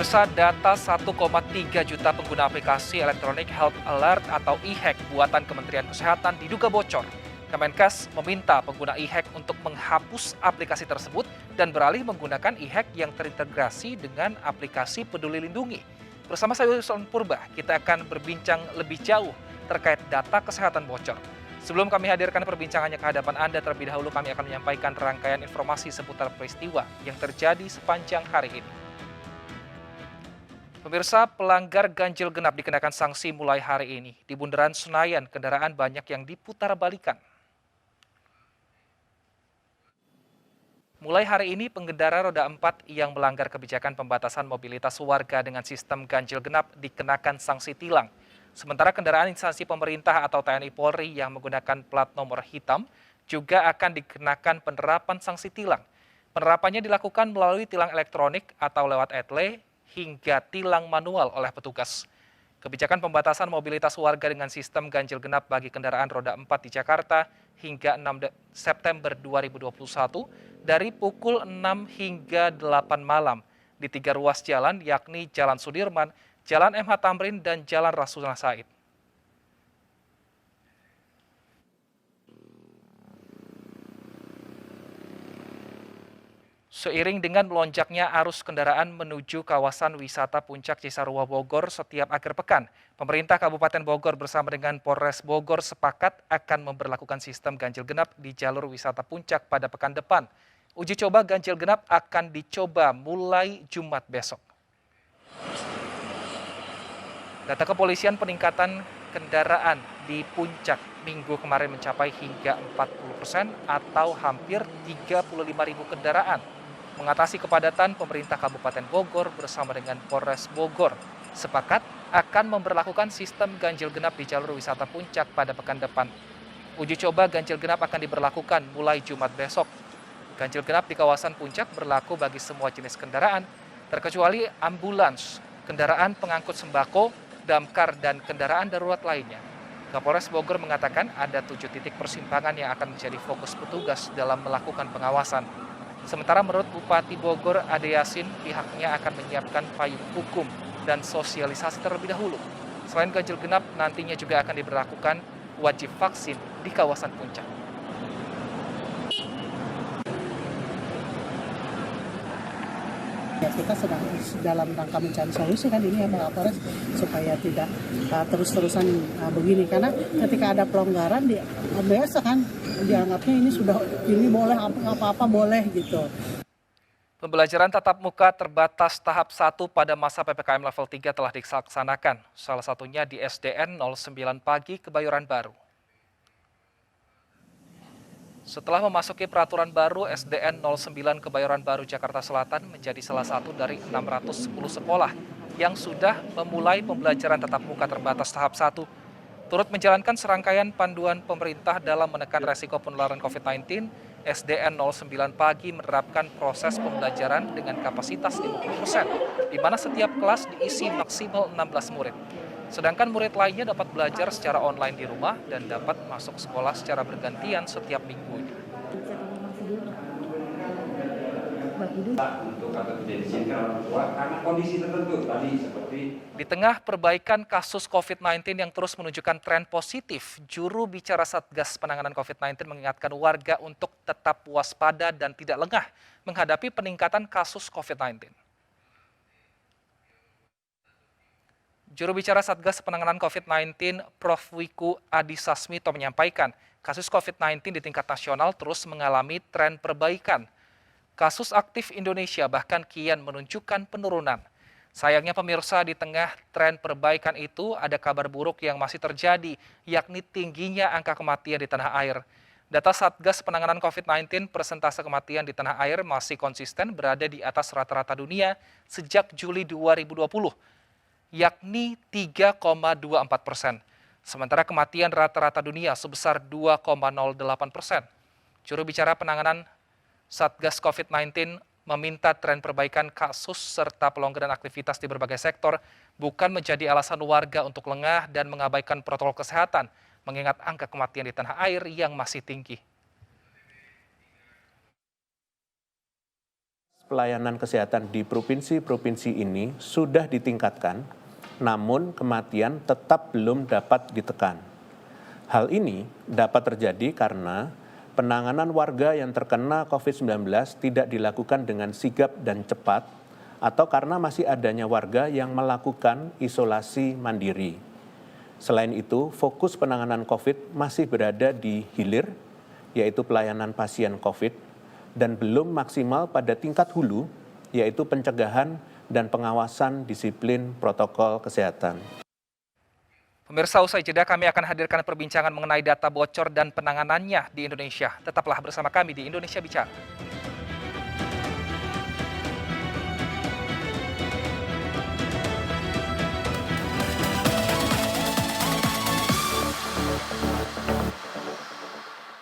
Pemirsa, data 1,3 juta pengguna aplikasi Electronic Health Alert atau e-hack buatan Kementerian Kesehatan diduga bocor. Kemenkes meminta pengguna e-hack untuk menghapus aplikasi tersebut dan beralih menggunakan e-hack yang terintegrasi dengan aplikasi Peduli Lindungi. Bersama saya Wilson Purba, kita akan berbincang lebih jauh terkait data kesehatan bocor. Sebelum kami hadirkan perbincangannya ke hadapan Anda, terlebih dahulu kami akan menyampaikan rangkaian informasi seputar peristiwa yang terjadi sepanjang hari ini. Pemirsa, pelanggar ganjil genap dikenakan sanksi mulai hari ini. Di Bundaran Senayan, kendaraan banyak yang diputarbalikan. Mulai hari ini, pengendara roda 4 yang melanggar kebijakan pembatasan mobilitas warga dengan sistem ganjil genap dikenakan sanksi tilang. Sementara kendaraan instansi pemerintah atau TNI Polri yang menggunakan plat nomor hitam juga akan dikenakan penerapan sanksi tilang. Penerapannya dilakukan melalui tilang elektronik atau lewat etle, hingga tilang manual oleh petugas. Kebijakan pembatasan mobilitas warga dengan sistem ganjil genap bagi kendaraan roda 4 di Jakarta hingga 6 September 2021 dari pukul 6 hingga 8 malam di 3 ruas jalan yakni Jalan Sudirman, Jalan MH Tamrin, dan Jalan Rasuna Said. Seiring dengan melonjaknya arus kendaraan menuju kawasan wisata Puncak Cisarua Bogor setiap akhir pekan, pemerintah Kabupaten Bogor bersama dengan Polres Bogor sepakat akan memberlakukan sistem ganjil genap di jalur wisata Puncak pada pekan depan. Uji coba ganjil genap akan dicoba mulai Jumat besok. Data kepolisian peningkatan kendaraan di Puncak minggu kemarin mencapai hingga 40% atau hampir 35.000 kendaraan. Mengatasi kepadatan, pemerintah Kabupaten Bogor bersama dengan Polres Bogor sepakat akan memberlakukan sistem ganjil genap di jalur wisata Puncak pada pekan depan. Uji coba ganjil genap akan diberlakukan mulai Jumat besok. Ganjil genap di kawasan Puncak berlaku bagi semua jenis kendaraan, terkecuali ambulans, kendaraan pengangkut sembako, damkar, dan kendaraan darurat lainnya. Kapolres Bogor mengatakan ada 7 titik persimpangan yang akan menjadi fokus petugas dalam melakukan pengawasan. Sementara menurut Bupati Bogor, Ade Yasin, pihaknya akan menyiapkan payung hukum dan sosialisasi terlebih dahulu. Selain ganjil genap, nantinya juga akan diberlakukan wajib vaksin di kawasan Puncak. Ya, kita sedang dalam rangka mencari solusi kan ini ya Pak Kapolres supaya tidak terus-terusan begini, karena ketika ada pelonggaran biasa kan dianggapnya ini boleh apa-apa boleh gitu. Pembelajaran tatap muka terbatas tahap 1 pada masa PPKM level 3 telah dilaksanakan, salah satunya di SDN 09 Pagi Kebayoran Baru. Setelah memasuki peraturan baru, SDN 09 Kebayoran Baru Jakarta Selatan menjadi salah satu dari 610 sekolah yang sudah memulai pembelajaran tatap muka terbatas tahap 1. Turut menjalankan serangkaian panduan pemerintah dalam menekan resiko penularan COVID-19, SDN 09 Pagi menerapkan proses pembelajaran dengan kapasitas 50%, di mana setiap kelas diisi maksimal 16 murid. Sedangkan murid lainnya dapat belajar secara online di rumah dan dapat masuk sekolah secara bergantian setiap minggunya. Di tengah perbaikan kasus COVID-19 yang terus menunjukkan tren positif, juru bicara Satgas Penanganan COVID-19 mengingatkan warga untuk tetap waspada dan tidak lengah menghadapi peningkatan kasus COVID-19. Juru bicara Satgas Penanganan COVID-19, Prof. Wiku Adhisa Smito menyampaikan, kasus COVID-19 di tingkat nasional terus mengalami tren perbaikan. Kasus aktif Indonesia bahkan kian menunjukkan penurunan. Sayangnya pemirsa, di tengah tren perbaikan itu ada kabar buruk yang masih terjadi, yakni tingginya angka kematian di tanah air. Data Satgas Penanganan COVID-19, persentase kematian di tanah air masih konsisten berada di atas rata-rata dunia sejak Juli 2020. Yakni 3,24%. Sementara kematian rata-rata dunia sebesar 2,08%. Juru bicara penanganan Satgas COVID-19 meminta tren perbaikan kasus serta pelonggaran aktivitas di berbagai sektor bukan menjadi alasan warga untuk lengah dan mengabaikan protokol kesehatan, mengingat angka kematian di tanah air yang masih tinggi. pelayanan kesehatan di provinsi-provinsi ini sudah ditingkatkan, namun kematian tetap belum dapat ditekan. Hal ini dapat terjadi karena penanganan warga yang terkena COVID-19 tidak dilakukan dengan sigap dan cepat, atau karena masih adanya warga yang melakukan isolasi mandiri. Selain itu, fokus penanganan COVID masih berada di hilir, yaitu pelayanan pasien COVID, dan belum maksimal pada tingkat hulu, yaitu pencegahan dan pengawasan disiplin protokol kesehatan. Pemirsa, usai jeda kami akan hadirkan perbincangan mengenai data bocor dan penanganannya di Indonesia. Tetaplah bersama kami di Indonesia Bicara.